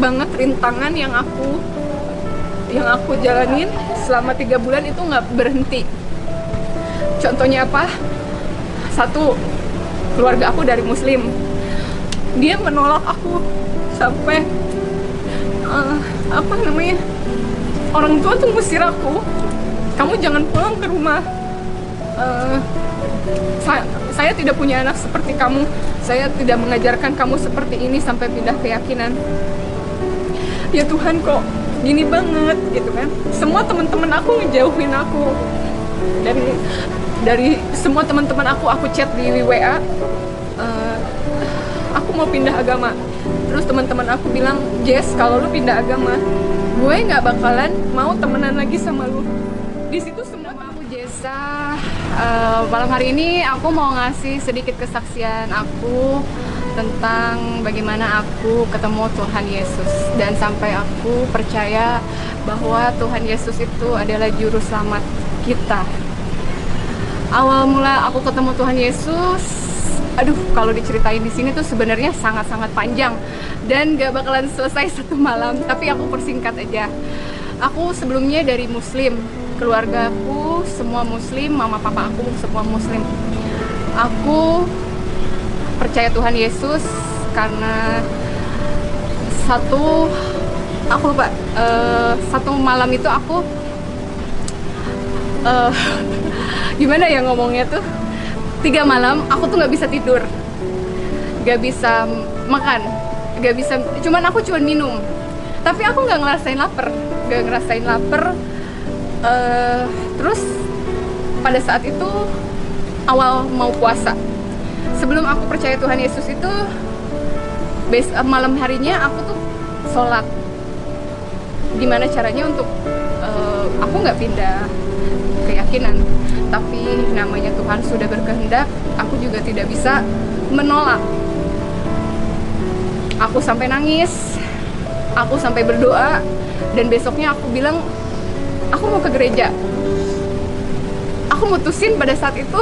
banget rintangan yang aku jalanin selama 3 bulan itu nggak berhenti. Contohnya apa? Satu, keluarga aku dari Muslim, dia menolak aku sampai orang tua tuh ngusir aku, kamu jangan pulang ke rumah. Saya tidak punya anak seperti kamu, saya tidak mengajarkan kamu seperti ini sampai pindah keyakinan. Ya Tuhan, kok gini banget gitu kan. Semua teman-teman aku ngejauhin aku, dan dari semua teman-teman aku chat di WA, aku mau pindah agama. Terus teman-teman aku bilang, Jess, kalau lu pindah agama, gue nggak bakalan mau temenan lagi sama lu. Di situ semua aku Jessa. Malam hari ini aku mau ngasih sedikit kesaksian aku tentang bagaimana aku ketemu Tuhan Yesus dan sampai aku percaya bahwa Tuhan Yesus itu adalah juru selamat kita. Awal mula aku ketemu Tuhan Yesus, aduh, kalau diceritain di sini tuh sebenarnya sangat-sangat panjang dan gak bakalan selesai satu malam, tapi aku persingkat aja. Aku sebelumnya dari Muslim, keluargaku semua Muslim, mama papa aku semua Muslim. Aku percaya Tuhan Yesus karena satu malam itu aku gimana ya ngomongnya tuh, 3 malam aku tuh nggak bisa tidur, nggak bisa makan, nggak bisa, aku cuma minum, tapi aku nggak ngerasain lapar. Terus pada saat itu awal mau puasa, sebelum aku percaya Tuhan Yesus itu, malam harinya aku tuh sholat. Gimana caranya untuk aku nggak pindah keyakinan, tapi namanya Tuhan sudah berkehendak, aku juga tidak bisa menolak. Aku sampai nangis, aku sampai berdoa, dan besoknya aku bilang aku mau ke gereja. Aku mutusin pada saat itu,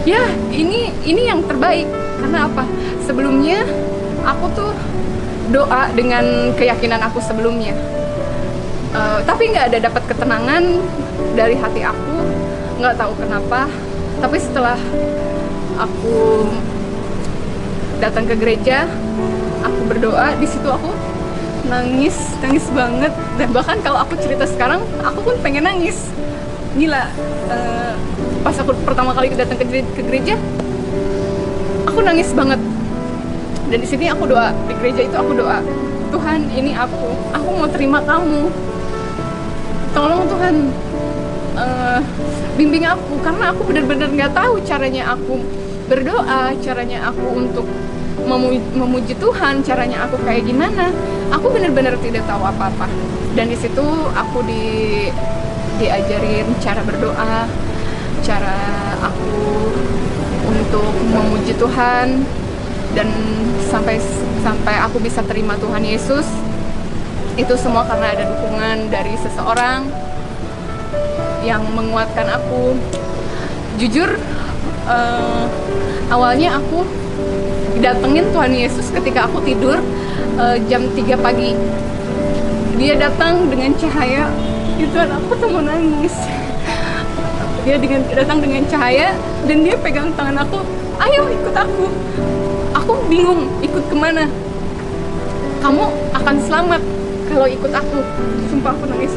ya ini yang terbaik. Karena apa? Sebelumnya aku tuh doa dengan keyakinan aku sebelumnya, tapi nggak ada dapat ketenangan dari hati aku, nggak tahu kenapa. Tapi setelah aku datang ke gereja, aku berdoa, di situ aku nangis banget. Dan bahkan kalau aku cerita sekarang, aku pun pengen nangis. Gila, pas aku pertama kali datang ke gereja, aku nangis banget. Dan di sini aku doa, di gereja itu aku doa, Tuhan, ini aku mau terima kamu. Tolong Tuhan, bimbing aku, karena aku benar-benar nggak tahu caranya aku berdoa, caranya aku untuk memuji Tuhan, caranya aku kayak gimana. Aku benar-benar tidak tahu apa-apa. Dan di situ aku diajarin cara berdoa, cara aku untuk memuji Tuhan, dan sampai aku bisa terima Tuhan Yesus. Itu semua karena ada dukungan dari seseorang yang menguatkan aku. Jujur, awalnya aku datengin Tuhan Yesus ketika aku tidur, jam 3 pagi. Dia datang dengan cahaya, itu aku tuh mau nangis. Dia datang dengan cahaya, dan dia pegang tangan aku, ayo ikut aku. Aku bingung ikut kemana. Kamu akan selamat kalau ikut aku. Sumpah aku nangis.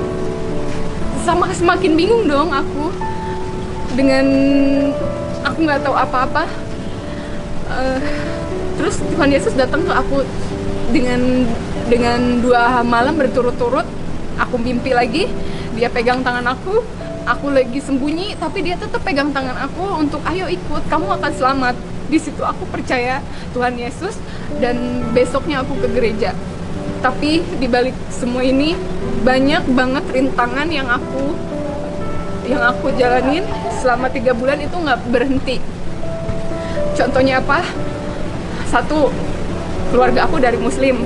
Semakin bingung dong aku, dengan aku nggak tahu apa-apa. Terus Tuhan Yesus datang ke aku dengan 2 malam berturut-turut. Aku mimpi lagi, dia pegang tangan aku lagi sembunyi, tapi dia tetap pegang tangan aku untuk ayo ikut, kamu akan selamat. Di situ aku percaya Tuhan Yesus, dan besoknya aku ke gereja. Tapi dibalik semua ini banyak banget rintangan yang aku jalanin selama 3 bulan itu nggak berhenti. Contohnya apa? Satu, keluarga aku dari Muslim,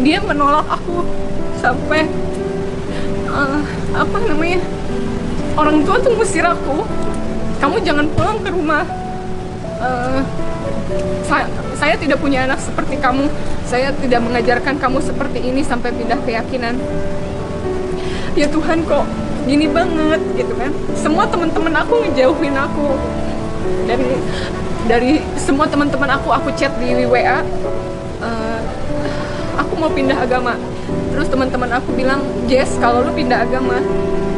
dia menolak aku sampai orang tua tuh ngusir aku, kamu jangan pulang ke rumah. eh, saya tidak punya anak seperti kamu, saya tidak mengajarkan kamu seperti ini sampai pindah keyakinan. Ya Tuhan, kok gini banget gitu kan. Semua teman-teman aku ngejauhin aku, dan dari semua teman-teman aku chat di WA, aku mau pindah agama. Terus teman-teman aku bilang, Jess, kalau lu pindah agama,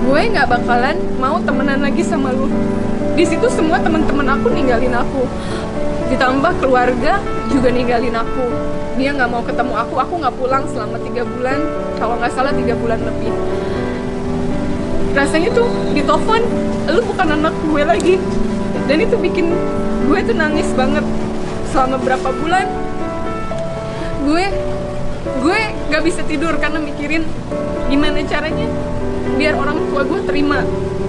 gue nggak bakalan mau temenan lagi sama lu. Di situ semua teman-teman aku ninggalin aku, ditambah keluarga juga ninggalin aku. Dia nggak mau ketemu aku nggak pulang selama 3 bulan, kalau nggak salah 3 bulan lebih. Rasanya tuh di telepon, lu bukan anak gue lagi. Dan itu bikin gue tuh nangis banget. Selama berapa bulan gue nggak bisa tidur karena mikirin gimana caranya biar orang tua gue terima.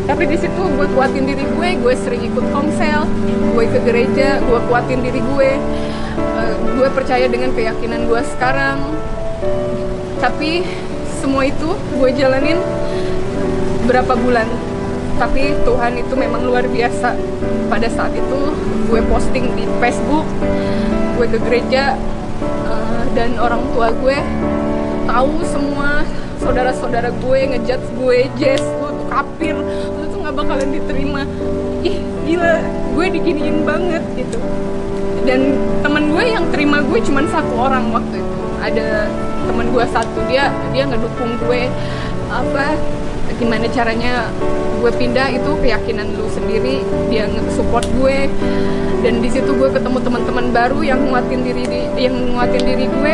Tapi di situ gue kuatin diri gue sering ikut komsel, gue ke gereja, gue kuatin diri gue percaya dengan keyakinan gue sekarang. Tapi semua itu gue jalanin berapa bulan. Tapi Tuhan itu memang luar biasa. Pada saat itu gue posting di Facebook, gue ke gereja, dan orang tua gue tahu semua. Saudara-saudara gue ngejudge gue, Jess, lu tuh kafir, lu tuh gak bakalan diterima. Ih gila, gue diginiin banget gitu. Dan teman gue yang terima gue cuman 1 orang waktu itu. Ada teman gue 1, dia ngedukung gue, gimana caranya gue pindah, itu keyakinan lu sendiri. Dia nge-support gue, dan di situ gue ketemu teman-teman baru yang nguatin diri gue.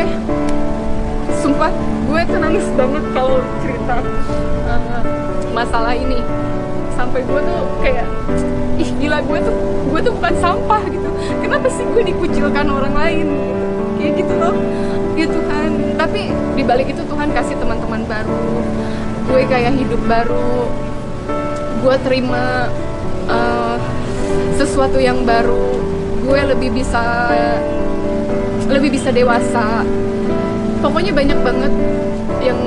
Sumpah gue tuh nangis banget kalau cerita masalah ini. Sampai gue tuh kayak, ih gila, gue tuh bukan sampah gitu. Kenapa sih gue dikucilkan orang lain gitu? Kayak gitu loh. Ya Tuhan, tapi dibalik itu Tuhan kasih teman-teman baru, gue kayak hidup baru, gue terima sesuatu yang baru, gue lebih bisa dewasa. Pokoknya banyak banget yang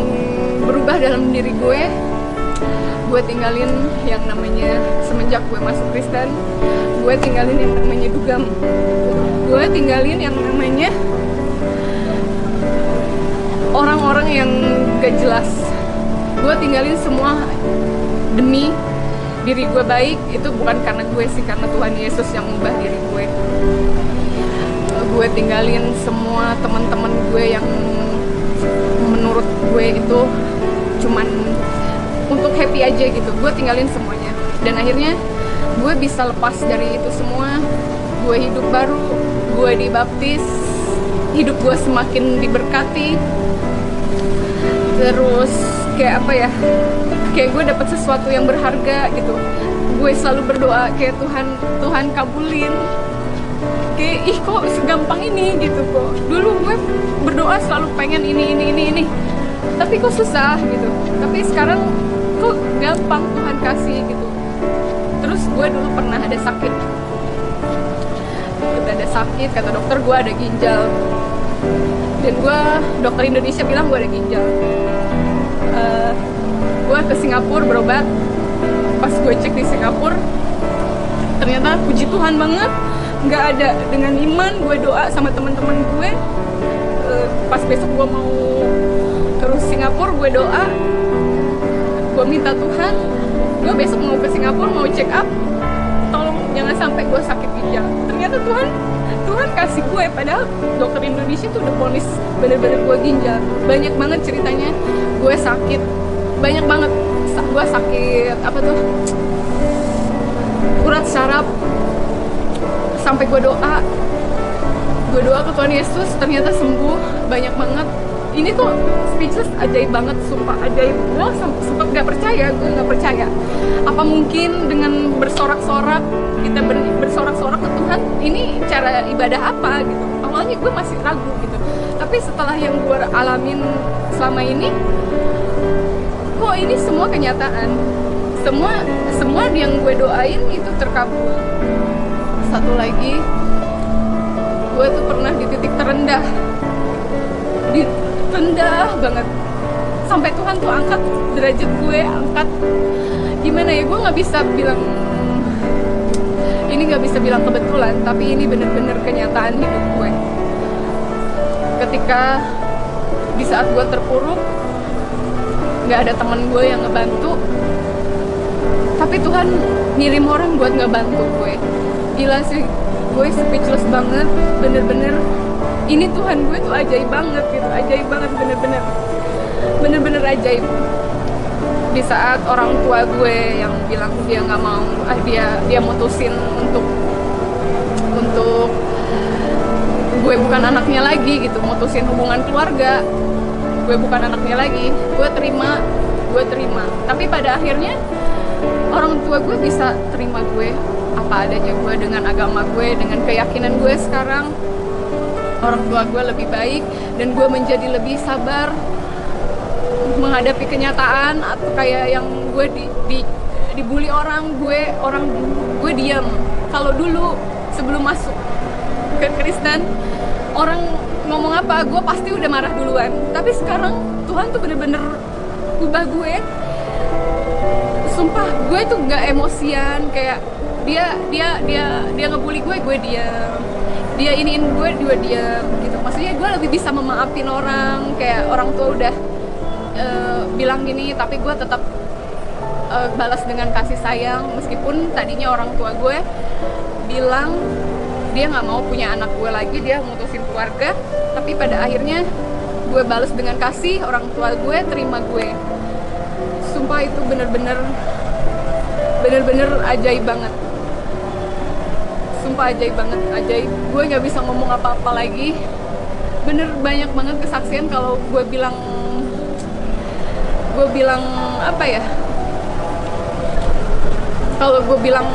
berubah dalam diri gue. Gue tinggalin yang namanya, semenjak gue masuk Kristen, gue tinggalin yang namanya dugem, gue tinggalin yang namanya orang-orang yang gak jelas. Gue tinggalin semua demi diri gue baik. Itu bukan karena gue sih, karena Tuhan Yesus yang mengubah diri gue. Gue tinggalin semua teman-teman gue yang menurut gue itu cuman untuk happy aja gitu. Gue tinggalin semuanya, dan akhirnya gue bisa lepas dari itu semua. Gue hidup baru, gue dibaptis, hidup gue semakin diberkati. Terus kayak apa ya, kayak gue dapet sesuatu yang berharga gitu. Gue selalu berdoa kayak Tuhan kabulin. Kayak ih kok segampang ini gitu kok. Dulu gue berdoa selalu pengen ini, tapi kok susah gitu. Tapi sekarang kok gampang Tuhan kasih gitu. Terus gue dulu pernah ada sakit, kata dokter gue ada ginjal. Dan dokter Indonesia bilang gue ada ginjal. Gue ke Singapura berobat. Pas gue cek di Singapura, ternyata puji Tuhan banget nggak ada. Dengan iman gue doa sama teman-teman gue. Pas besok gue mau terus Singapura, gue doa, gue minta Tuhan, gue besok mau ke Singapura, mau check up, tolong jangan sampai gue sakit ginjal. Ternyata Tuhan kasih gue, padahal dokter Indonesia tuh udah ponis bener-bener gue ginjal. Banyak banget ceritanya, gue sakit, banyak banget. Gue sakit urat saraf, sampai gue doa ke Tuhan Yesus, ternyata sembuh. Banyak banget. Ini tuh speechless, ajaib banget, sumpah ajaib. Gue sempat gak percaya, apa mungkin dengan bersorak-sorak, kita bersorak-sorak ke Tuhan, ini cara ibadah apa gitu. Awalnya gue masih ragu gitu, tapi setelah yang gue alamin selama ini, kok ini semua kenyataan. Semua yang gue doain itu terkabul. Satu lagi, gue tuh pernah di titik terendah banget, sampai Tuhan tuh angkat derajat gue, gimana ya, gue nggak bisa bilang ini nggak bisa bilang kebetulan, tapi ini bener-bener kenyataan hidup gue. Ketika di saat gue terpuruk, nggak ada teman gue yang ngebantu, tapi Tuhan ngirim orang buat ngebantu gue. Gila sih, gue speechless banget, bener-bener ini Tuhan gue tuh ajaib banget gitu, ajaib banget, bener-bener ajaib. Di saat orang tua gue yang bilang dia nggak mau, dia mutusin untuk gue bukan anaknya lagi gitu, mutusin hubungan keluarga, gue bukan anaknya lagi, gue terima. Tapi pada akhirnya orang tua gue bisa terima gue apa adanya gue, dengan agama gue, dengan keyakinan gue sekarang. Orang tua gue lebih baik dan gue menjadi lebih sabar menghadapi kenyataan. Atau kayak yang gue dibully orang, gue diam. Kalau dulu sebelum masuk ke Kristen, orang ngomong apa gue pasti udah marah duluan. Tapi sekarang Tuhan tuh bener-bener ubah gue. Sumpah, gue tuh nggak emosian. Kayak dia ngebully gue diam. Dia iniin gue diam gitu. Maksudnya gue lebih bisa memaafin orang. Kayak orang tua udah bilang gini, tapi gue tetap balas dengan kasih sayang. Meskipun tadinya orang tua gue bilang dia nggak mau punya anak gue lagi, dia mutusin keluarga, tapi pada akhirnya gue balas dengan kasih. Orang tua gue terima gue. Sumpah itu bener-bener ajaib banget. Sumpah ajaib banget, ajaib. Gue nggak bisa ngomong apa-apa lagi. Bener banyak banget kesaksian. Kalau gue bilang apa ya? Kalau gue bilang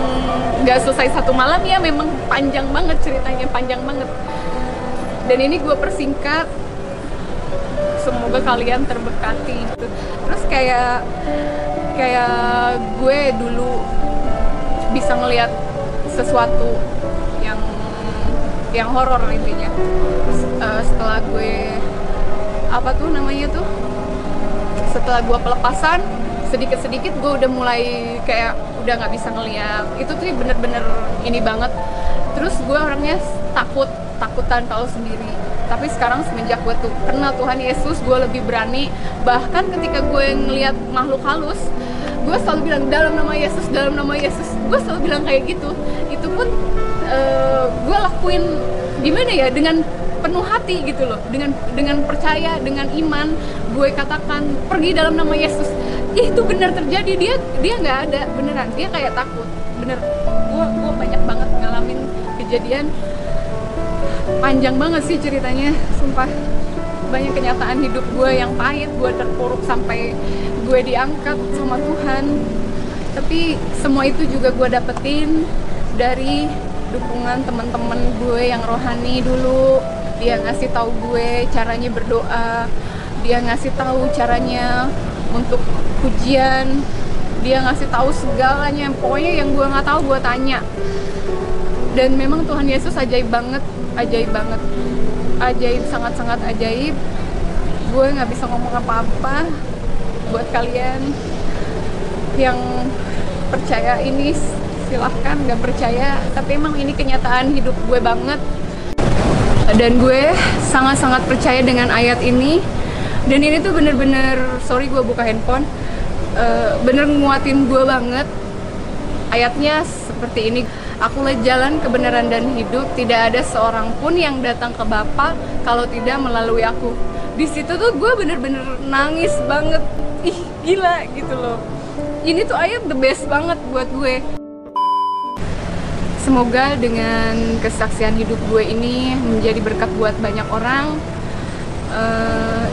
nggak selesai satu malam, ya memang panjang banget ceritanya, panjang banget. Dan ini gue persingkat. Semoga kalian terberkati. Terus kayak gue dulu bisa ngelihat sesuatu yang horor intinya. Setelah gue setelah gue pelepasan, sedikit-sedikit gue udah mulai kayak udah nggak bisa ngeliat. Itu tuh bener-bener ini banget. Terus gue orangnya takutan kalau sendiri. Tapi sekarang semenjak gue tuh kenal Tuhan Yesus, gue lebih berani. Bahkan ketika gue ngeliat makhluk halus, gue selalu bilang dalam nama Yesus, dalam nama Yesus. Gue selalu bilang kayak gitu. Itu pun gue lakuin gimana ya, dengan penuh hati gitu loh, dengan percaya, dengan iman. Gue katakan pergi dalam nama Yesus. Itu benar terjadi. Dia nggak ada, beneran. Dia kayak takut, bener. Gue banyak banget ngalamin kejadian. Panjang banget sih ceritanya, sumpah. Banyak kenyataan hidup gue yang pahit. Gue terpuruk sampai gue diangkat sama Tuhan. Tapi semua itu juga gue dapetin dari dukungan teman-teman gue yang rohani dulu. Dia ngasih tahu gue caranya berdoa, dia ngasih tahu caranya untuk pujian, dia ngasih tahu segalanya. Pokoknya yang gue nggak tahu gue tanya. Dan memang Tuhan Yesus ajaib banget, ajaib, sangat-sangat ajaib. Gue nggak bisa ngomong apa-apa. Buat kalian yang percaya ini silahkan, nggak percaya, tapi emang ini kenyataan hidup gue banget. Dan gue sangat-sangat percaya dengan ayat ini. Dan ini tuh bener-bener, sorry gue buka handphone, bener nguatin gue banget. Ayatnya seperti ini: akulah jalan, kebenaran, dan hidup. Tidak ada seorang pun yang datang ke Bapa kalau tidak melalui aku. Di situ tuh gue bener-bener nangis banget. Ih, gila gitu loh. Ini tuh ayat the best banget buat gue. Semoga dengan kesaksian hidup gue ini menjadi berkat buat banyak orang.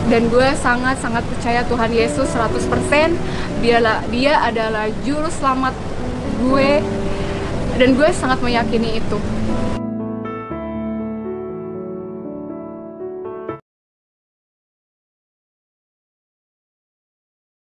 Dan gue sangat-sangat percaya Tuhan Yesus 100%. Dia adalah juru selamat gue. Dan gue sangat meyakini itu.